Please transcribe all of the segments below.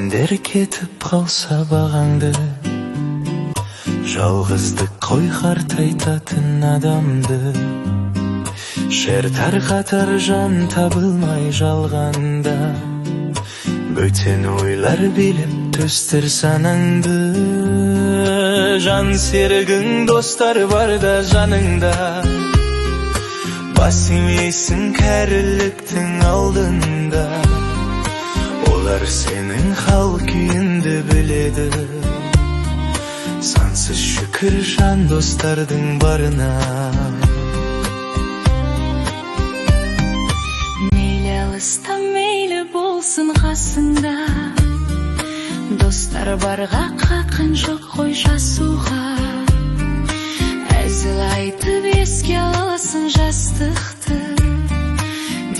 сендер кетіп қалса бағаңды, жалғыздық қой қартайтатын адамды. Шер тарқатар жан табылмай жалғанда, бөтен ойлар билеп төстір санаңды. Жан серігің достар барда жаныңда, бас имейсің кәріліктің алдында. Олар сенің хал күйіңді біледі. Сансыз шүкір жан достардың барына. Мейлі алыста, мейлі болсын қасында, достар барға қақын жоқ қой жасуға. Әзіл айтып еске аласың жастықты,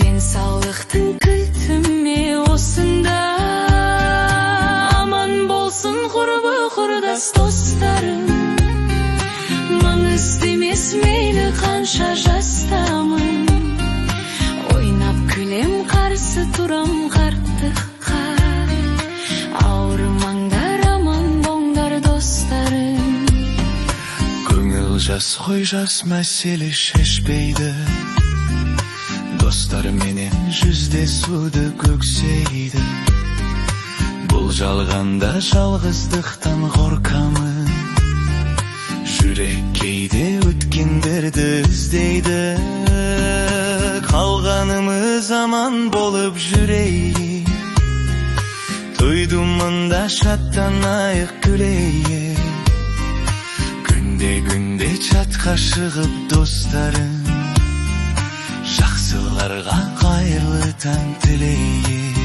денсаулықтың кілтіме осында. Аман болсын құрбы құрдас достарым, маңызды емес мейлі қанша жастамын. Ойнап күлем, қарсы тұрам қарттыққа. Ауырмаңдар, аман болыңдар достарым. Көңіл жас қой, жас мәселе шешпейді. Достар менен жүздесуді көксейді. Бұл жалғанда жалғыздықтан қорқамын. Жүрек кейде өткендерді іздейді. Қалғанымыз аман болып жүрейік. Тойдумында шаттанайық күлейік. Күнде чатқа шығып достарым, жақсыларға қайырлы таң тілейік.